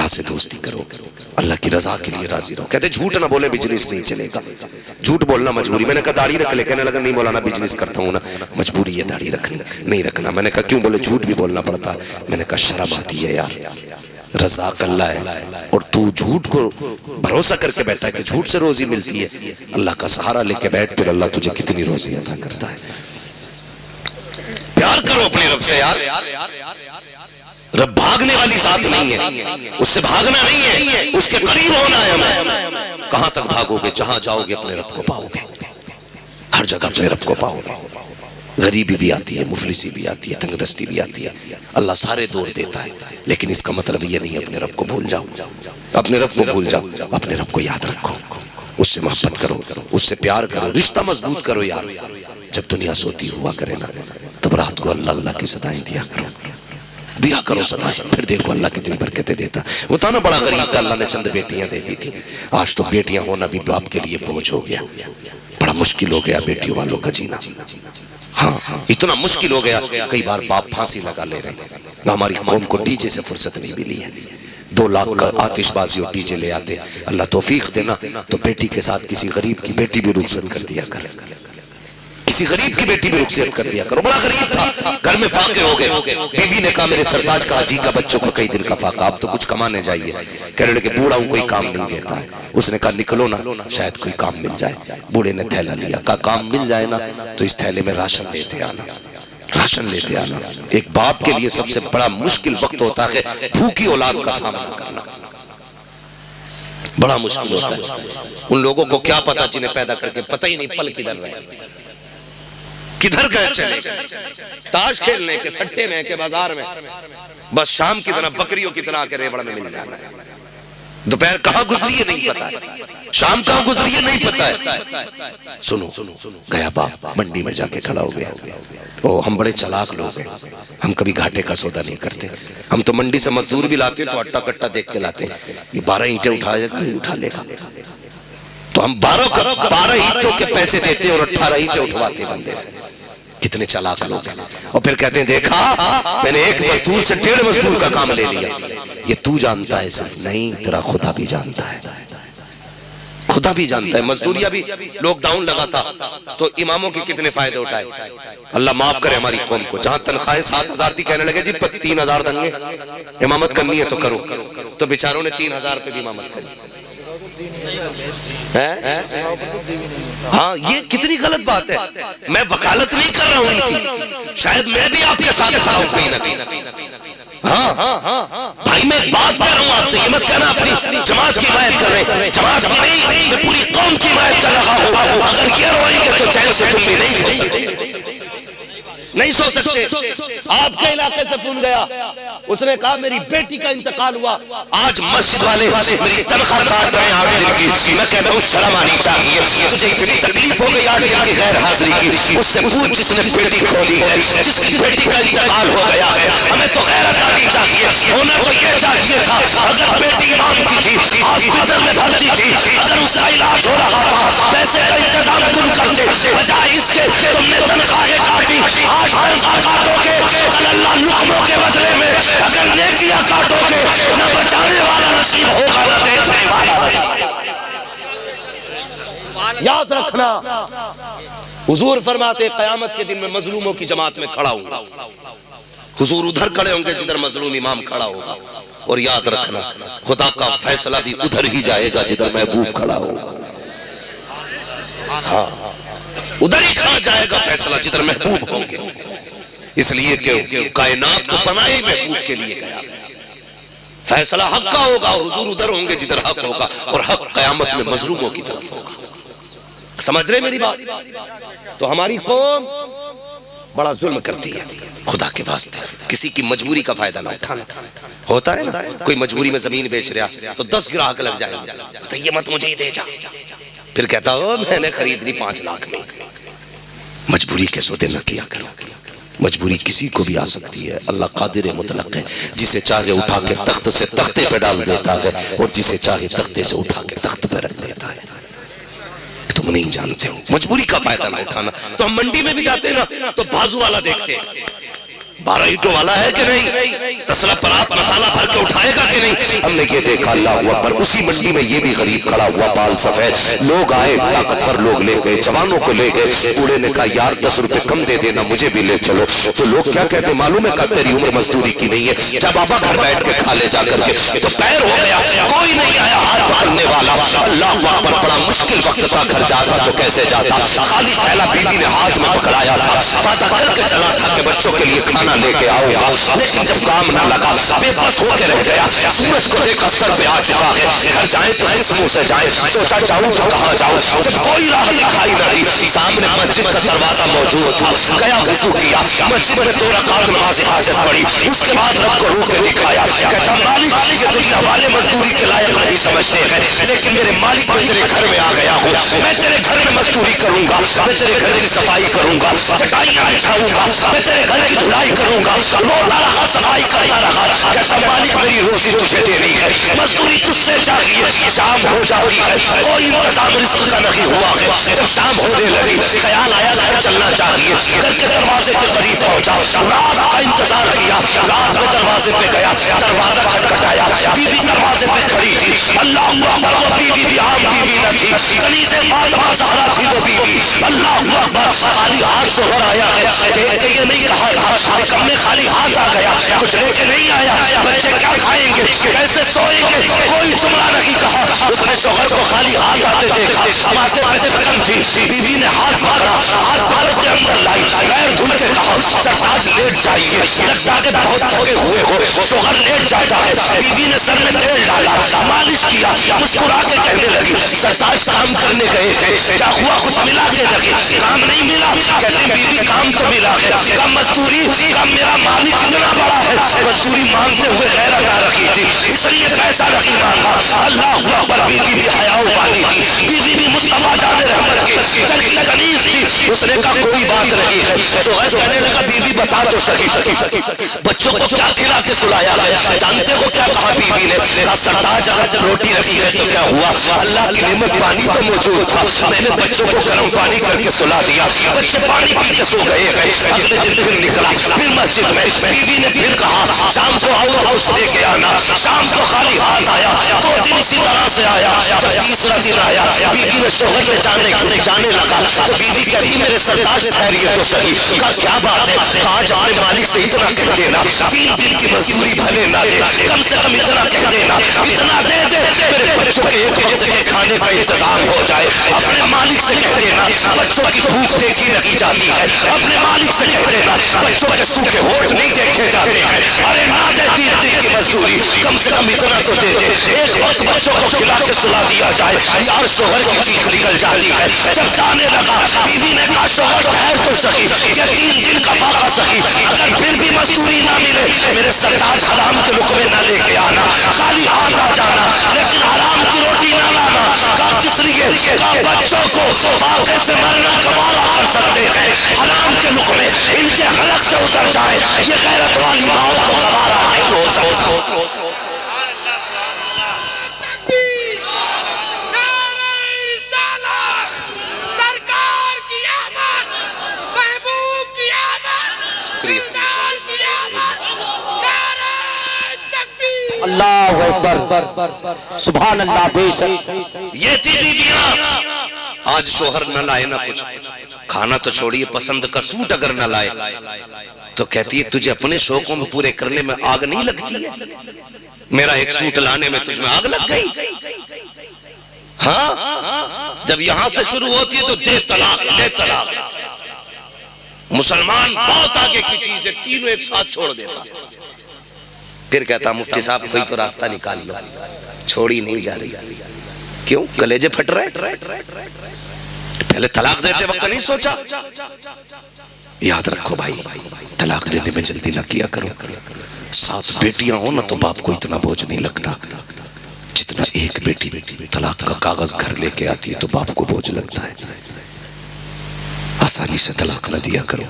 اللہ سے دوستی کرو، اللہ کی رضا کے لیے راضی رہو. کہتے جھوٹ نہ بولے بزنس نہیں چلے گا. جھوٹ بولنا مجبوری. میں نے کہا داڑھی رکھ لے. کہنے لگا نہیں مولانا بزنس کرتا ہوں نا، مجبوری ہے داڑھی رکھنی. نہیں رکھنا. میں نے کہا کیوں؟ بولے جھوٹ بھی بولنا پڑتا ہے. میں نے کہا شرم آتی ہے یار، رزاق اللہ ہے اور تو جھوٹ کو بھروسہ کر کے بیٹھا ہے کہ جھوٹ سے روزی ملتی ہے. اللہ کا سہارا لے کے بیٹھ، پھر اللہ تجھے کتنی روزی عطا کرتا ہے. پیار کرو اپنے رب سے یار. رب بھاگنے والی ذات نہیں ہے، اس سے بھاگنا نہیں ہے، اس کے قریب ہونا ہے ہمیں. کہاں تک بھاگو گے؟ جہاں جاؤ گے اپنے رب کو پاؤ گے. ہر جگہ اپنے رب کو پاؤ گے. غریبی بھی آتی ہے، مفلسی بھی آتی ہے، تنگ دستی بھی آتی ہے. اللہ سارے دور دیتا ہے، لیکن اس کا مطلب یہ نہیں ہے اپنے رب کو بھول جاؤ. اپنے رب کو بھول جاؤ. اپنے رب کو یاد رکھو، اس سے محبت کرو، اس سے پیار کرو، رشتہ مضبوط کرو یار. جب دنیا سوتی ہوا کرے نا، تب رات کو اللہ اللہ کی صدائیں دیا کرو صدائیں. پھر دیکھو اللہ کتنی برکتیں دیتا. وہ تھا نا بڑا غریب تھا، اللہ نے چند بیٹیاں دے دی تھی. آج تو بیٹیاں ہونا بھی باپ کے لیے بوجھ ہو گیا. بڑا مشکل ہو گیا بیٹیوں والوں کا جینا. ہاں اتنا مشکل ہو گیا، کئی بار باپ پھانسی لگا لے رہے. ہماری قوم کو ڈی جے سے فرصت نہیں ملی ہے. 2 لاکھ کا آتش بازی اور ڈی جے لے آتے. اللہ توفیق دینا تو بیٹی کے ساتھ کسی غریب کی بیٹی بھی رخصت کر دیا کر، کسی غریب کی بیٹی بھی رخصت کر دیا کرو. بڑا غریب تھا، گھر میں فاقے ہو گئے. بیوی نے کہا میرے سرتاج کا حاجی کا بچوں کا کئی دن کا فاقہ، آپ تو کچھ کمانے جائیے. کہنے لگے بوڑھا ہوں کوئی کام نہیں دیتا ہے. اس نے کہا نکلو نا، شاید کوئی کام مل جائے. بوڑھے نے تھیلا لیا، کہا کام مل جائے نا تو اس تھیلے میں راشن لیتے آنا، راشن لیتے آنا. ایک باپ کے لیے سب سے بڑا مشکل وقت ہوتا ہے بھوکی اولاد کا سامنا کرنا. بڑا مشکل ہوتا ہے. ان لوگوں کو کیا پتا جنہیں پیدا کر کے پتہ ہی نہیں پل کدھر رہے، کدھر گئے چلے گئے. تاش کھیلنے کے، سٹے میں کے، بازار میں، بس شام کی طرح بکریوں کی طرح کے ریوڑ میں مل جانا. دوپہر کہاں گزری ہے نہیں پتا ہے، شام کہاں گزری ہے نہیں پتا ہے. سنو گیا باپ منڈی میں جا کے کھڑا ہو گیا. ہم بڑے چلاک لوگ ہیں، ہم کبھی گھاٹے کا سودا نہیں کرتے. ہم تو منڈی سے مزدور بھی لاتے تو اٹا کٹا دیکھ کے لاتے. یہ 12 اینٹیں اٹھائے گا نہیں اٹھا لے گا، تو ہم 12 اینٹوں کے پیسے دیتے اور 18 اینٹیں اٹھواتے بندے سے. کتنے چلاک لوگ ہیں. اور پھر کہتے ہیں دیکھا میں نے ایک مزدور سے 1.5 مزدور کا کام لے لیا. یہ تو جانتا ہے صرف نہیں، تیرا خدا بھی جانتا ہے. خدا بھی جانتا ہے. مزدوریہ بھی لوک ڈاؤن لگا تھا تو اماموں کی کتنے فائدے اٹھائے. اللہ معاف کرے ہماری قوم کو. جہاں تنخواہیں 7,000 تھی، کہنے لگے جی 3,000 دیں گے، امامت کرنی ہے تو کرو. تو بیچاروں نے 3,000 پہ بھی امامت کری. ہاں یہ کتنی غلط بات ہے. میں وکالت نہیں کر رہا ہوں ان کی، شاید میں بھی آپ کے ساتھ کھڑا ہوں کہیں نہ کہیں. ہاں بھائی میں بات کر رہا ہوں آپ سے. یہ مت کہنا اپنی جماعت کی حمایت کر رہے ہیں. جماعت کی نہیں، میں پوری قوم کی حمایت کر رہا ہوں. اگر یہ روئیں گے تو چین سے تم بھی نہیں سو سکتے، نہیں سو سکتے. آپ کے علاقے سے فون گیا، اس نے کہا میری بیٹی کا انتقال ہوا، آج مسجد والے میری تنخواہ کاٹ رہے ہیں 8 دن کی. میں کہتا ہوں شرم آنی چاہیے. تجھے اتنی تکلیف ہو گئی 8 دن کی غیر حاضری کی. اس سے پوچھ جس نے بیٹی کھولی ہے، جس کی بیٹی کا انتقال ہو گیا ہے. ہمیں تو غیرت آنی چاہیے. ہونا تو یہ چاہیے تھا اگر بیٹی امام کی تھی، ہاسپٹل میں بھرتی تھی، اگر اس کا علاج ہو رہا تھا، پیسے کا انتظام تم کرتے. بجائے اس کے تم نے تنخواہیں کاٹی. آج تنخواہ کاٹو گے، کل اللہ لقموں کے بدلے میں اگر نیکیاں کاٹو گے، نہ بچانے والا نصیب ہوگا نہ دیکھنے والا. یاد رکھنا حضور فرماتے قیامت کے دن میں مظلوموں کی جماعت میں کھڑا ہوں گا. حضور ادھر کھڑے ہوں گے جدھر مظلوم امام کھڑا ہوگا. اور یاد رکھنا خدا کا فیصلہ بھی ادھر ہی جائے گا جدھر محبوب کھڑا ہوگا. ہاں ادھر ہی کھڑا جائے گا فیصلہ جدھر محبوب ہوں گے. اس لیے کہ کائنات کو پناہ محبوب کے لیے گیا. فیصلہ حق کا ہوگا اور حضور ادھر ہوں گے جدھر حق ہوگا، اور حق قیامت میں مظلوموں کی طرف ہوگا. سمجھ رہے میری بات؟ تو ہماری قوم بڑا ظلم کرتی ہے. خدا کے واسطے کسی کی مجبوری کا فائدہ نہ اٹھانا. ہوتا ہے نا کوئی مجبوری میں زمین بیچ رہا تو 10 گراہک لگ جائیں گے، تو یہ مت مجھے ہی دے جا. پھر کہتا ہو میں نے خریدنی 5 لاکھ میں. مجبوری کے سودے نہ کیا کرو. مجبوری کسی کو بھی آ سکتی ہے. اللہ قادر مطلق ہے، جسے چاہے اٹھا کے تخت سے تختے پہ ڈال دیتا ہے اور جسے چاہے تختے سے اٹھا کے تخت پہ رکھ دیتا ہے. تم نہیں جانتے ہو. مجبوری کا فائدہ نہ اٹھانا. تو ہم منڈی میں بھی جاتے ہیں نا تو بازو والا دیکھتے ہیں. 12 اینٹوں والا ہے کہ نہیں؟ تسلا پرات مسالہ بھر کے اٹھائے گا کہ نہیں؟ ہم نے یہ دیکھا اللہ اکبر، اسی منڈی میں یہ بھی غریب کھڑا ہوا بال سفید، لوگ آئے، طاقتور لوگ لے گئے، جوانوں کو لے گئے، بوڑھے نے کہا یار 10 روپے کم دے دینا، مجھے بھی لے چلو۔ تو لوگ کیا کہتے ہیں معلوم ہے؟ کہ تیری عمر مزدوری کی نہیں ہے، جب بابا گھر بیٹھ کے کھا لے جا کر کے۔ تو پیر ہو گیا، کوئی نہیں آیا ہاتھ پکڑنے والا۔ اللہ اکبر، بڑا مشکل وقت تھا، گھر جاتا تو کیسے جاتا؟ خالی تھیلا بیوی نے ہاتھ میں پکڑایا تھا، وعدہ کر کے چلا تھا کہ بچوں کے لیے کھانا لے کے آؤں گا، لیکن جب کام نہ لگا بے بس ہو کے رہ گیا۔ سورج کو دیکھا سر پہ آ چکا ہے، گھر جائیں تو کس منہ سے جائیں؟ سوچا جاؤں تو کہاں جاؤں؟ جب کوئی راہ دکھائی نہ دی، سامنے مسجد کا دروازہ موجود تھا، گیا وضو کیا، مسجد میں 2 رکعت نماز حاجت پڑھی، اس کے بعد رب کو رو کے دکھایا، کہتا مالک یہ دنیا والے مزدوری کے لائق نہیں سمجھتے ہیں، لیکن میرے مالک میں تیرے گھر میں آ گیا ہوں، میں تیرے گھر میں مزدوری کروں گا، میں تیرے گھر کی صفائی کروں گا، چٹائیاں بچھاؤں گا، میں تیرے گھر کی دھلائی کروں گا، روتا رہا صفائی کرتا رہا، کہتا مالک میری روزی تجھے دینی ہے، مزدوری تجھ سے چاہیے۔ شام ہو جاتی ہے، کوئی انتظام رزق کا نہیں ہوا ہے، جب شام ہونے لگی خیال آیا گھر چلنا چاہیے، گھر کے دروازے کے قریب پہنچا، رات کا انتظار کیا، رات میں دروازے پہ گیا، دروازہ کھٹکھٹایا، بیوی دروازے پہ کھڑی تھی، اللہ اکبر، وہ بیوی بھی عام بیوی نہ تھی، کنیزِ فاطمہ زہرا تھی وہ بیوی، اللہ اکبر، خالی ہاتھ شوہر آیا ہے، دیکھ کے یہ نہیں کہا تھا نکمے خالی ہاتھ آ گیا، کچھ لے کے نہیں آیا، بچے کیا کھائیں گے، کیسے سوئیں گے، کوئی جملہ نہیں کہا، اس نے شوہر کو خالی ہاتھ آتے دیکھا، ماتھے پہ تھکن تھی، بیوی نے ہاتھ پکڑا، ہاتھ پکڑ کے اندر لائی، پیر دھل کے کہا سرتاج لیٹ جائیے، لگتا کہ بہت تھکے ہوئے ہو، شوہر لیٹ جاتا ہے، بیوی نے سر میں تیل ڈالا، مالش کیا، مسکرا کے کہنے لگی سرتاج کام کرنے گئے تھے، کیا ہوا کچھ ملا کے لگے، کام نہیں ملا، کہتے بیوی کام تو ملا ہے، کم مزدوری، کم میرا مالک اتنا بڑا ہے، مزدوری مانگتے ہوئے غیرت آ رکھی تھی، اس لیے پیسہ نہیں مانگا، اللہ اکبر، بیوی بھی حیا والی تھی، بیوی بھی مصطفیٰ جان رحمت کی گھر کی کنیز تھی، اس نے کہا کوئی بات نہیں ہے، شوہر کہنے لگا بیوی بتا تو صحیح بچوں کو کیا کھلا کے سلایا ہے، جانتے ہو کیا کہا بیوی نے؟ کہا سرتاج اگر روٹی رکھی ہے تو کیا ہوا، اللہ کی نعمت پانی تو موجود تھا، میں نے بچوں کو گرم پانی کر کے سلا دیا، بچے پانی پی کے سو گئے ہیں۔ اگلے دن پھر نکلا، پھر مسجد میں بیوی نے پھر کہا شام کو آؤ تو کچھ لے کے آنا، شام کو خالی ہاتھ آیا، 2 دن اسی طرح سے آیا، جب تیسرا دن آیا بیوی نے شوہر میں جانے لگا تو بیوی کہتی میرے سرتاج ٹھہریے تو صحیح، کہا کیا بات ہے، کہا آج اپنے مالک سے اتنا کہہ دینا، 3 دن کی مزدوری بھلے نہ دے، کم سے کم اتنا کہہ دینا، اتنا دے دے میرے بچوں کے ایک وقت کے کھانے کا انتظام ہو جائے، اپنے مالک سے کہہ دینا بچوں کی بھوک دیکھی نہیں جاتی ہے، اپنے مالک سے کہہ دینا بچوں کے سوکھے ہوٹ نہیں دیکھے جاتے ہیں، ارے نہ دے 3 دن کی مزدوری، کم سے کم اتنا تو دے دے، ایک وقت بچوں کو کھلا کے سلا دیا جائے، یار شوہر کی چیخ نکل جاتی ہے۔ جب جانے لگا بیوی نے کہا شوہر ٹھہر تو صحیح، یہ 3 دن کا فاقہ صحیح، اگر پھر بھی مزدوری نہ ملے میرے سرتاج حرام کے لقمے نہ لے کے آنا، خالی ہاتھ آ جانا، لیکن حرام کی روٹی نہ لانا۔ کہا کس لیے؟ کہا بچوں کو فاقے سے مرنا گوارا کر سکتے ہیں، حرام کے لقمے ان کے حلق سے اتر جائے یہ غیرت والی ماؤں کو گوارا نہیں ہو سکتا۔ اللہ اکبر، سبحان اللہ، بے شک یہ تھی بیویاں، آج شوہر نہ لائے نہ کچھ، کھانا تو چھوڑیے پسند کا سوٹ اگر نہ لائے تو کہتی ہے تجھے اپنے شوقوں میں پورے کرنے میں آگ نہیں لگتی ہے، میرا ایک سوٹ لانے میں تجھ میں آگ لگ گئی۔ ہاں جب یہاں سے شروع ہوتی ہے تو دے طلاق لے طلاق، مسلمان بہت آگے کی چیز ہے، تینوں ایک ساتھ چھوڑ دیتا، پھر کہتا مفتی صاحب کوئی تو راستہ نکال لو، چھوڑی نہیں جا رہی، کیوں کلیجے پھٹ رہے، پہلے طلاق دیتے وقت نہیں سوچا؟ یاد رکھو بھائی طلاق دینے میں جلدی نہ کیا کرو، 7 بیٹیاں ہوں نا تو باپ کو اتنا بوجھ نہیں لگتا جتنا ایک بیٹی طلاق کا کاغذ گھر لے کے آتی ہے تو باپ کو بوجھ لگتا ہے۔ آسانی سے طلاق نہ دیا کرو،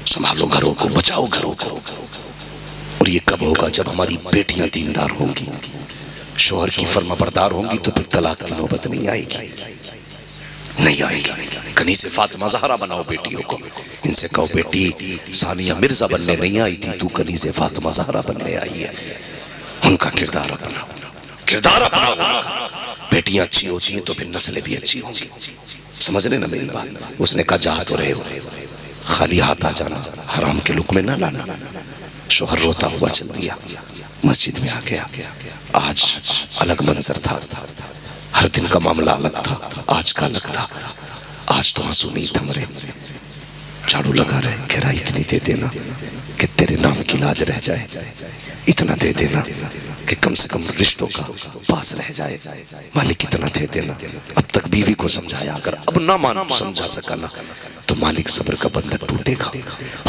سنبھالو گھروں کو، بچاؤ گھروں کو، اور یہ کب ہوگا جب ہماری بیٹیاں دیندار ہوں گی، شوہر کی فرما بردار ہوں گی، تو پھر طلاق کی نوبت نہیں آئے گی، نہیں آئے گی۔ کنیز فاطمہ زہرا بناؤ بیٹیوں کو. ان سے کہو بیٹی ثانیہ مرزا بننے نہیں آئی تھی، تو کنیز فاطمہ زہرا بننے آئی ہے. ان کا کردار اپنا، کردار اپنا ان کا. بیٹیاں اچھی ہوتی ہیں تو پھر نسلیں بھی اچھی ہوں گی. سمجھ رہے نا میری بات؟ اس نے کہا جا تو رہے ہو، خالی ہاتھ آ جانا، حرام کے لقمے نہ لانا. شوہر روتا ہوا چل دیا، مسجد میں آ گیا. آج الگ منظر تھا، ہر دن کا معاملہ الگ تھا، آج کا الگ تھا. آج تو آنسو نہیں تھم رہے، جھاڑو لگا رہے. کہہ رہا اتنی دے دینا کہ تیرے نام کی لاج رہ جائے، اتنا دے دینا کہ کم سے کم رشتوں کا پاس رہ جائے. مالک اتنا دے دینا. اب تک بیوی کو سمجھایا، اگر اب نہ سمجھا سکا نا تو مالک صبر کا بندھن ٹوٹے گا.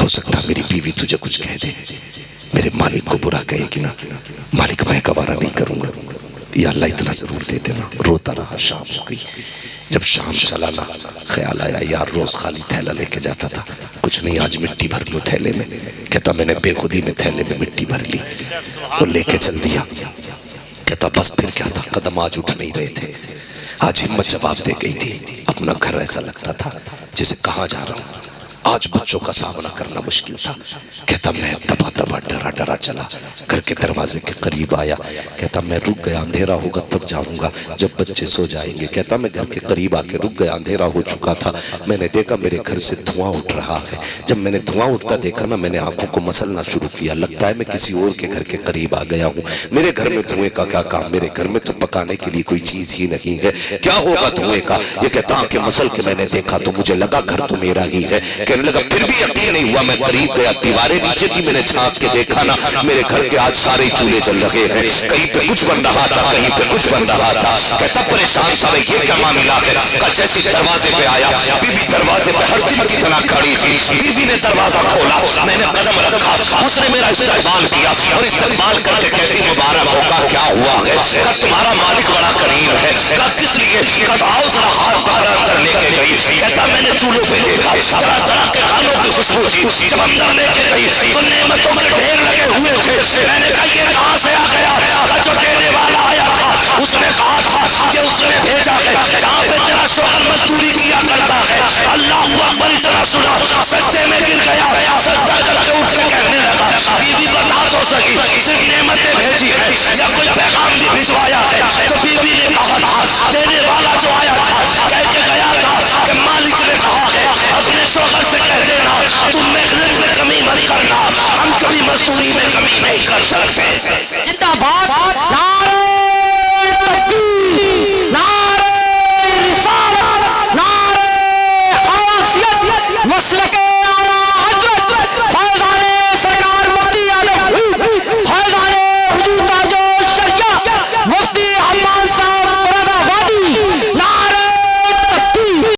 ہو سکتا میری بیوی تجھے کچھ کہہ دے، میرے مالک کو برا کہے گی نا، مالک میں گوارا نہیں کروں گا، یا اللہ اتنا ضرور دے دینا. روتا رہا. شام ہو گئی. جب شام چلا نا خیال آیا یار روز خالی تھیلا لے کے جاتا تھا، کچھ نہیں آج مٹی بھر لو تھیلے میں. کہتا میں نے بے خودی میں تھیلے میں مٹی بھر لی، وہ لے کے چل دیا. کہتا بس پھر کیا تھا، قدم آج اٹھ نہیں رہے تھے. آج ہمت جواب دے گئی تھی. اپنا گھر ایسا لگتا تھا جسے کہاں جا رہا ہوں. آج بچوں کا سامنا کرنا مشکل تھا. کہتا میں دبا دبا ڈرا ڈرا چلا، گھر کے دروازے کے قریب آیا. کہتا میں رک گیا، اندھیرا ہوگا تب جاؤں گا جب بچے سو جائیں گے. کہتا میں گھر کے قریب آ کے رک گیا، اندھیرا ہو چکا تھا. میں نے دیکھا میرے گھر سے دھواں اٹھ رہا ہے. جب میں نے دھواں اٹھتا دیکھا نا، میں نے آنکھوں کو مسلنا شروع کیا. لگتا ہے میں کسی اور کے گھر کے قریب آ گیا ہوں. میرے گھر میں دھوئیں کا کیا کام، میرے گھر میں تو پکانے کے لیے کوئی چیز ہی نہیں ہے، کیا ہوگا دھوئیں کا. یہ کہتا کہ مسل کے میں نے دیکھا تو مجھے لگا گھر تو میرا ہی ہے. کہنے لگا پھر بھی یقین نہیں ہوا. میں قریب گیا، دیواریں نیچے تھی، میں نے چھانک کے دیکھا نا میرے گھر کے آج سارے چولہے جل رہے ہیں. کہیں پہ کچھ بن رہا تھا، کہیں پہ کچھ بن رہا تھا. کہتا پریشان تھا میں یہ کیا معاملہ ہے. کہا جیسے دروازے پہ آیا، بیوی دروازے پہ ہر دن کی طرح کھڑی تھی. بیوی نے دروازہ کھولا، میں نے قدم رکھا، اس نے میرا استقبال کیا اور استقبال کر کے کہتی مبارک ہو. کہا کیا ہوا ہے. کہا تمہارا مالک بڑا کریم ہے. کہا کس لیے. کہا آؤ ذرا ہاتھ پکڑا اندر لے کے گئی. کہتا میں نے چولہوں پہ دیکھا طرح طرح کے کھانوں کی خوشبو تھی. جب اندر لے کے گئی تو نعمتوں کے ڈھیر لگے ہوئے تھے. میں نے کہا یہ کہاں سے آ گیا. کہا جو دینے والا آیا تھا اس نے کہا تھا کہ اس نے بھیجا ہے جہاں پہ تیرا شوہر مزدوری کیا کرتا ہے. اللہ اکبر اتنا سنا سجدے میں گر گیا. سجدہ کر کے اٹھ کے کہنے لگا بیوی بتا تو صحیح صرف نعمتیں بھیجی ہے یا کوئی پیغام بھی بھجوایا ہے. تو بیوی نے کہا تھا دینے والا جو آیا تھا کہہ کے گیا تھا کہ مالک نے کہا ہے اپنے شوہر سے کہہ دینا تم محنت میں کمی مت کرنا، ہم کبھی مزدوری میں کمی نہیں کر سکتے. زندہ باد.